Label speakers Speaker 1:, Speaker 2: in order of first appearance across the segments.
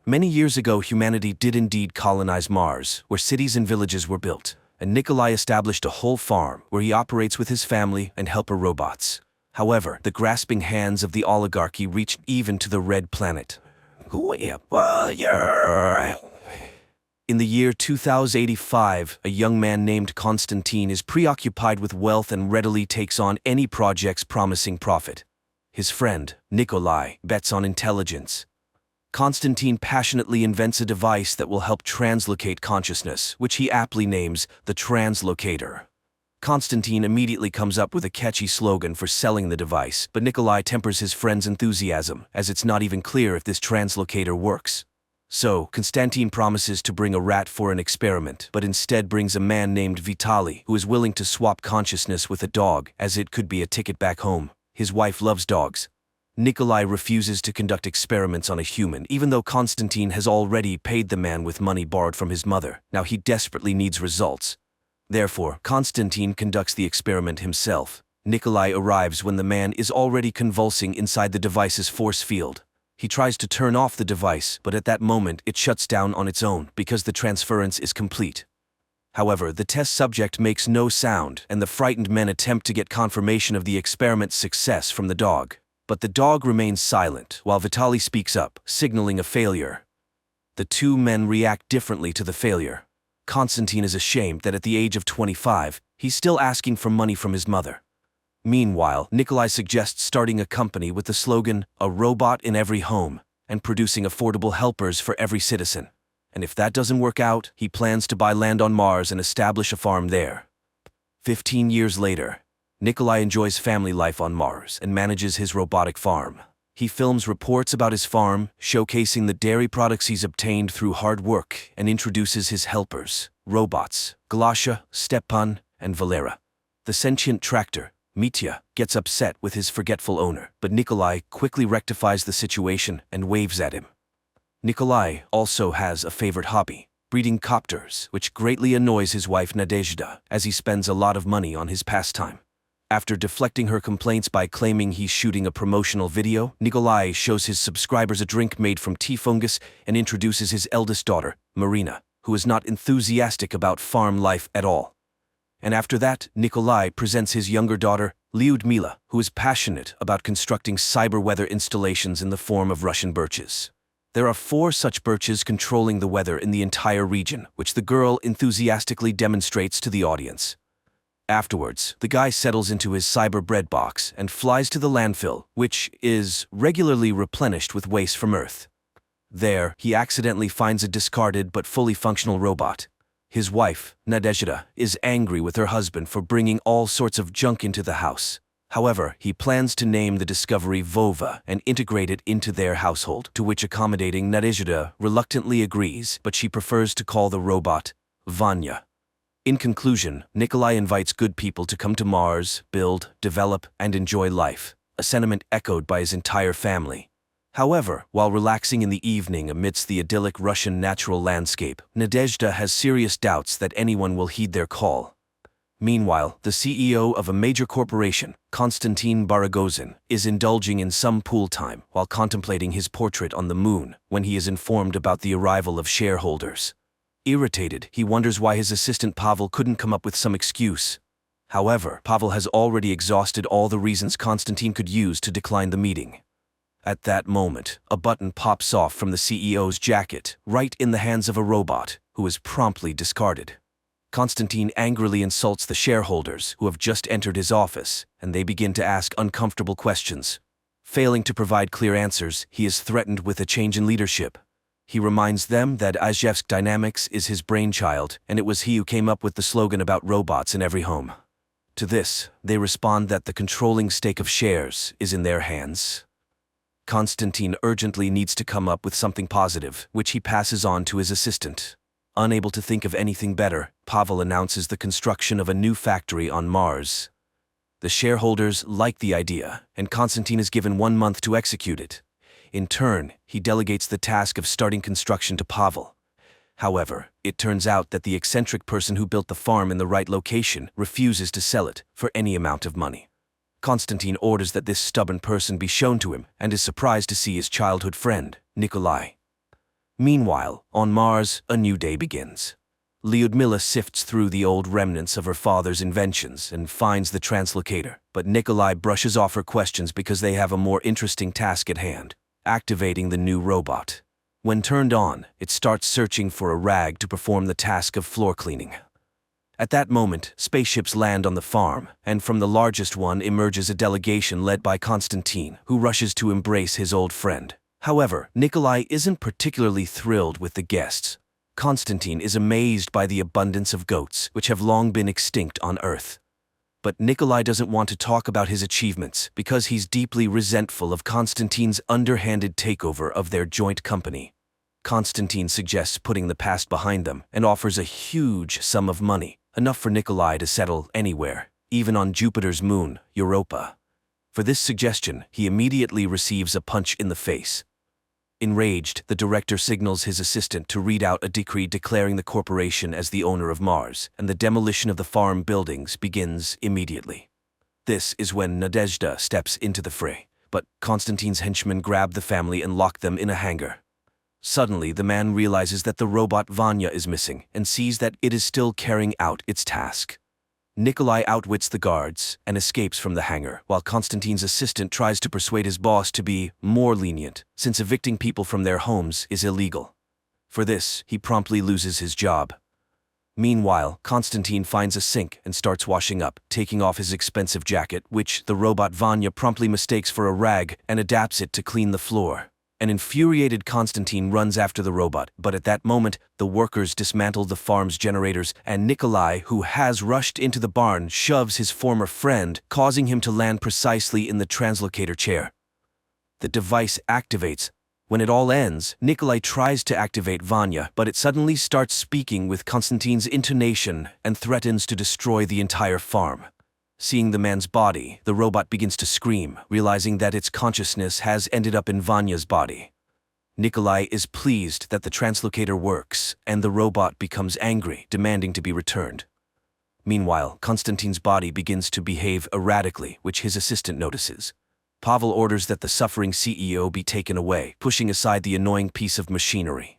Speaker 1: Many years ago, humanity did indeed colonize Mars, where cities and villages were built, and Nikolai established a whole farm where he operates with his family and helper robots. However, the grasping hands of the oligarchy reached even to the Red Planet. In the year 2085, a young man named Konstantin is preoccupied with wealth and readily takes on any projects promising profit. His friend, Nikolai, bets on intelligence. Konstantin passionately invents a device that will help translocate consciousness, which he aptly names the translocator. Konstantin immediately comes up with a catchy slogan for selling the device, but Nikolai tempers his friend's enthusiasm, as it's not even clear if this translocator works. So, Konstantin promises to bring a rat for an experiment, but instead brings a man named Vitaly, who is willing to swap consciousness with a dog, as it could be a ticket back home. His wife loves dogs. Nikolai refuses to conduct experiments on a human, even though Konstantin has already paid the man with money borrowed from his mother. Now he desperately needs results. Therefore, Konstantin conducts the experiment himself. Nikolai arrives when the man is already convulsing inside the device's force field. He tries to turn off the device, but at that moment it shuts down on its own because the transference is complete. However, the test subject makes no sound, and the frightened men attempt to get confirmation of the experiment's success from the dog. But the dog remains silent, while Vitaly speaks up, signaling a failure. The two men react differently to the failure. Konstantin is ashamed that at the age of 25, he's still asking for money from his mother. Meanwhile, Nikolai suggests starting a company with the slogan, "A robot in every home," and producing affordable helpers for every citizen. And if that doesn't work out, he plans to buy land on Mars and establish a farm there. 15 years later, Nikolai enjoys family life on Mars and manages his robotic farm. He films reports about his farm, showcasing the dairy products he's obtained through hard work, and introduces his helpers, robots, Galasha, Stepan, and Valera. The sentient tractor, Mitya, gets upset with his forgetful owner, but Nikolai quickly rectifies the situation and waves at him. Nikolai also has a favorite hobby, breeding copters, which greatly annoys his wife Nadezhda, as he spends a lot of money on his pastime. After deflecting her complaints by claiming he's shooting a promotional video, Nikolai shows his subscribers a drink made from tea fungus and introduces his eldest daughter, Marina, who is not enthusiastic about farm life at all. And after that, Nikolai presents his younger daughter, Lyudmila, who is passionate about constructing cyber weather installations in the form of Russian birches. There are 4 such birches controlling the weather in the entire region, which the girl enthusiastically demonstrates to the audience. Afterwards, the guy settles into his cyber bread box and flies to the landfill, which is regularly replenished with waste from Earth. There, he accidentally finds a discarded but fully functional robot. His wife, Nadezhda, is angry with her husband for bringing all sorts of junk into the house. However, he plans to name the discovery Vova and integrate it into their household, to which accommodating Nadezhda reluctantly agrees, but she prefers to call the robot Vanya. In conclusion, Nikolai invites good people to come to Mars, build, develop, and enjoy life, a sentiment echoed by his entire family. However, while relaxing in the evening amidst the idyllic Russian natural landscape, Nadezhda has serious doubts that anyone will heed their call. Meanwhile, the CEO of a major corporation, Konstantin Baragozin, is indulging in some pool time while contemplating his portrait on the moon when he is informed about the arrival of shareholders. Irritated, he wonders why his assistant Pavel couldn't come up with some excuse. However, Pavel has already exhausted all the reasons Konstantin could use to decline the meeting. At that moment, a button pops off from the CEO's jacket, right in the hands of a robot, who is promptly discarded. Konstantin angrily insults the shareholders, who have just entered his office, and they begin to ask uncomfortable questions. Failing to provide clear answers, he is threatened with a change in leadership. He reminds them that Izhevsk Dynamics is his brainchild, and it was he who came up with the slogan about robots in every home. To this, they respond that the controlling stake of shares is in their hands. Konstantin urgently needs to come up with something positive, which he passes on to his assistant. Unable to think of anything better, Pavel announces the construction of a new factory on Mars. The shareholders like the idea, and Konstantin is given 1 month to execute it. In turn, he delegates the task of starting construction to Pavel. However, it turns out that the eccentric person who built the farm in the right location refuses to sell it for any amount of money. Konstantin orders that this stubborn person be shown to him and is surprised to see his childhood friend, Nikolai. Meanwhile, on Mars, a new day begins. Lyudmila sifts through the old remnants of her father's inventions and finds the translocator, but Nikolai brushes off her questions because they have a more interesting task at hand: activating the new robot. When turned on, it starts searching for a rag to perform the task of floor cleaning. At that moment, spaceships land on the farm, and from the largest one emerges a delegation led by Konstantin, who rushes to embrace his old friend. However, Nikolai isn't particularly thrilled with the guests. Konstantin is amazed by the abundance of goats, which have long been extinct on Earth. But Nikolai doesn't want to talk about his achievements because he's deeply resentful of Konstantin's underhanded takeover of their joint company. Konstantin suggests putting the past behind them and offers a huge sum of money, enough for Nikolai to settle anywhere, even on Jupiter's moon, Europa. For this suggestion, he immediately receives a punch in the face. Enraged, the director signals his assistant to read out a decree declaring the corporation as the owner of Mars, and the demolition of the farm buildings begins immediately. This is when Nadezhda steps into the fray, but Konstantin's henchmen grab the family and lock them in a hangar. Suddenly, the man realizes that the robot Vanya is missing and sees that it is still carrying out its task. Nikolai outwits the guards and escapes from the hangar, while Konstantin's assistant tries to persuade his boss to be more lenient, since evicting people from their homes is illegal. For this, he promptly loses his job. Meanwhile, Konstantin finds a sink and starts washing up, taking off his expensive jacket, which the robot Vanya promptly mistakes for a rag and adapts it to clean the floor. An infuriated Konstantin runs after the robot, but at that moment, the workers dismantle the farm's generators, and Nikolai, who has rushed into the barn, shoves his former friend, causing him to land precisely in the translocator chair. The device activates. When it all ends, Nikolai tries to activate Vanya, but it suddenly starts speaking with Konstantin's intonation and threatens to destroy the entire farm. Seeing the man's body, the robot begins to scream, realizing that its consciousness has ended up in Vanya's body. Nikolai is pleased that the translocator works, and the robot becomes angry, demanding to be returned. Meanwhile, Konstantin's body begins to behave erratically, which his assistant notices. Pavel orders that the suffering CEO be taken away, pushing aside the annoying piece of machinery.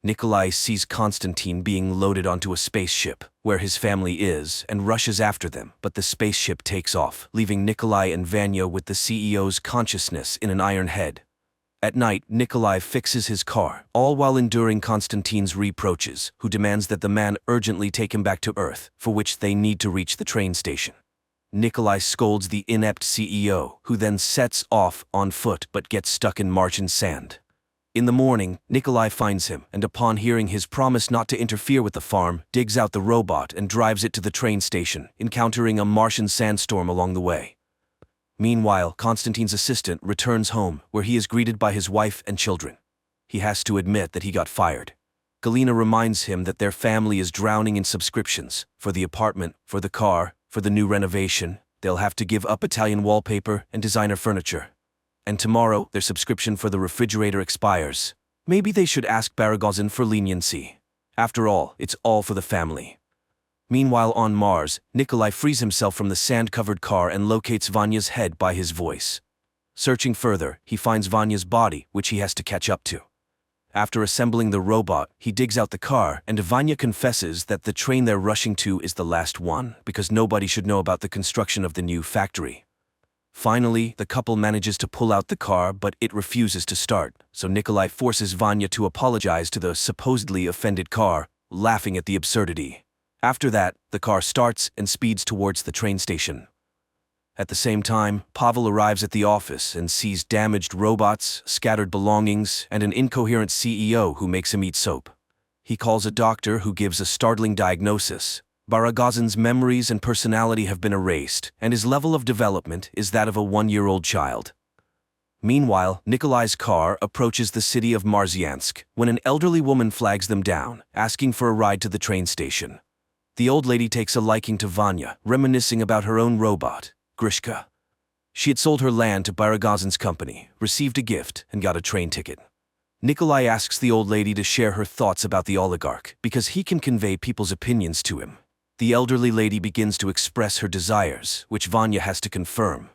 Speaker 1: Nikolai sees Konstantin being loaded onto a spaceship, where his family is, and rushes after them, but the spaceship takes off, leaving Nikolai and Vanya with the CEO's consciousness in an iron head. At night, Nikolai fixes his car, all while enduring Konstantin's reproaches, who demands that the man urgently take him back to Earth, for which they need to reach the train station. Nikolai scolds the inept CEO, who then sets off on foot but gets stuck in Martian sand. In the morning, Nikolai finds him, and upon hearing his promise not to interfere with the farm, digs out the robot and drives it to the train station, encountering a Martian sandstorm along the way. Meanwhile, Konstantin's assistant returns home, where he is greeted by his wife and children. He has to admit that he got fired. Galina reminds him that their family is drowning in subscriptions, for the apartment, for the car, for the new renovation. They'll have to give up Italian wallpaper and designer furniture. And tomorrow, their subscription for the refrigerator expires. Maybe they should ask Baragozin for leniency. After all, it's all for the family. Meanwhile on Mars, Nikolai frees himself from the sand-covered car and locates Vanya's head by his voice. Searching further, he finds Vanya's body, which he has to catch up to. After assembling the robot, he digs out the car, and Vanya confesses that the train they're rushing to is the last one, because nobody should know about the construction of the new factory. Finally, the couple manages to pull out the car, but it refuses to start, so Nikolai forces Vanya to apologize to the supposedly offended car, laughing at the absurdity. After that, the car starts and speeds towards the train station. At the same time, Pavel arrives at the office and sees damaged robots, scattered belongings, and an incoherent CEO who makes him eat soap. He calls a doctor who gives a startling diagnosis. Baragozin's memories and personality have been erased, and his level of development is that of a 1-year-old child. Meanwhile, Nikolai's car approaches the city of Marsyansk when an elderly woman flags them down, asking for a ride to the train station. The old lady takes a liking to Vanya, reminiscing about her own robot, Grishka. She had sold her land to Baragozin's company, received a gift, and got a train ticket. Nikolai asks the old lady to share her thoughts about the oligarch, because he can convey people's opinions to him. The elderly lady begins to express her desires, which Vanya has to confirm.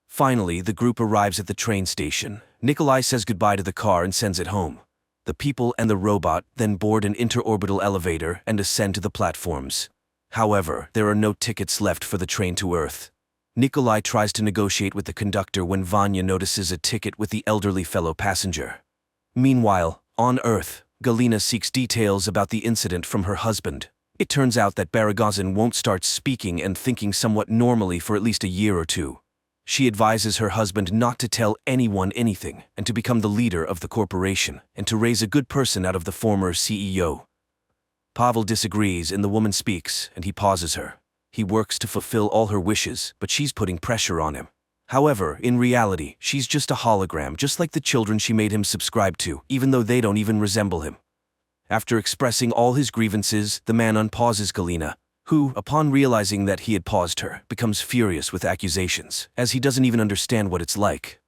Speaker 1: Finally, the group arrives at the train station. Nikolai says goodbye to the car and sends it home. The people and the robot then board an interorbital elevator and ascend to the platforms. However, there are no tickets left for the train to Earth. Nikolai tries to negotiate with the conductor when Vanya notices a ticket with the elderly fellow passenger. Meanwhile, on Earth, Galina seeks details about the incident from her husband. It turns out that Baragozin won't start speaking and thinking somewhat normally for at least a year or two. She advises her husband not to tell anyone anything and to become the leader of the corporation and to raise a good person out of the former CEO. Pavel disagrees and the woman speaks and he pauses her. He works to fulfill all her wishes, but she's putting pressure on him. However, in reality, she's just a hologram, just like the children she made him subscribe to, even though they don't even resemble him. After expressing all his grievances, the man unpauses Galina, who, upon realizing that he had paused her, becomes furious with accusations, as he doesn't even understand what it's like.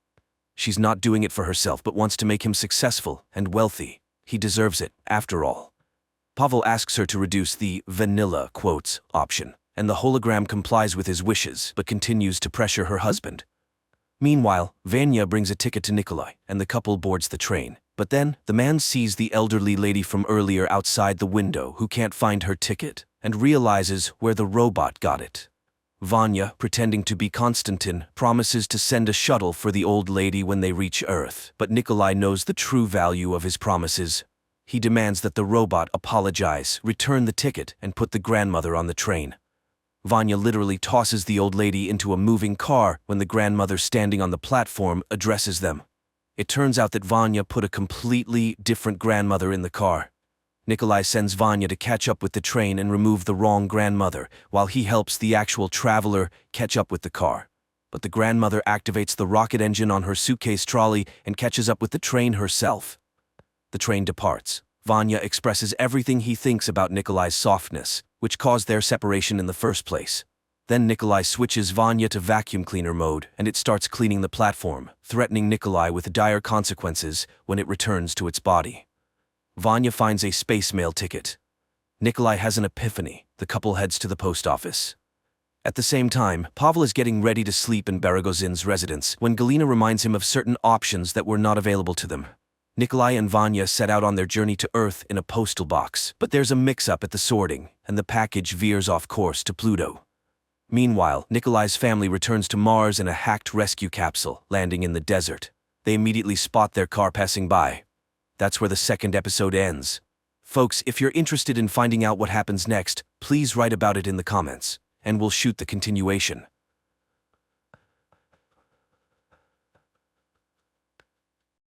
Speaker 1: She's not doing it for herself but wants to make him successful and wealthy. He deserves it, after all. Pavel asks her to reduce the vanilla quotes option, and the hologram complies with his wishes but continues to pressure her husband. Meanwhile, Vanya brings a ticket to Nikolai, and the couple boards the train. But then, the man sees the elderly lady from earlier outside the window who can't find her ticket, and realizes where the robot got it. Vanya, pretending to be Konstantin, promises to send a shuttle for the old lady when they reach Earth, but Nikolai knows the true value of his promises. He demands that the robot apologize, return the ticket, and put the grandmother on the train. Vanya literally tosses the old lady into a moving car when the grandmother standing on the platform addresses them. It turns out that Vanya put a completely different grandmother in the car. Nikolai sends Vanya to catch up with the train and remove the wrong grandmother, while he helps the actual traveler catch up with the car. But the grandmother activates the rocket engine on her suitcase trolley and catches up with the train herself. The train departs. Vanya expresses everything he thinks about Nikolai's softness, which caused their separation in the first place. Then Nikolai switches Vanya to vacuum cleaner mode and it starts cleaning the platform, threatening Nikolai with dire consequences when it returns to its body. Vanya finds a space mail ticket. Nikolai has an epiphany. The couple heads to the post office. At the same time, Pavel is getting ready to sleep in Baragozin's residence when Galina reminds him of certain options that were not available to them. Nikolai and Vanya set out on their journey to Earth in a postal box, but there's a mix-up at the sorting, and the package veers off course to Pluto. Meanwhile, Nikolai's family returns to Mars in a hacked rescue capsule, landing in the desert. They immediately spot their car passing by. That's where the second episode ends. Folks, if you're interested in finding out what happens next, please write about it in the comments, and we'll shoot the continuation.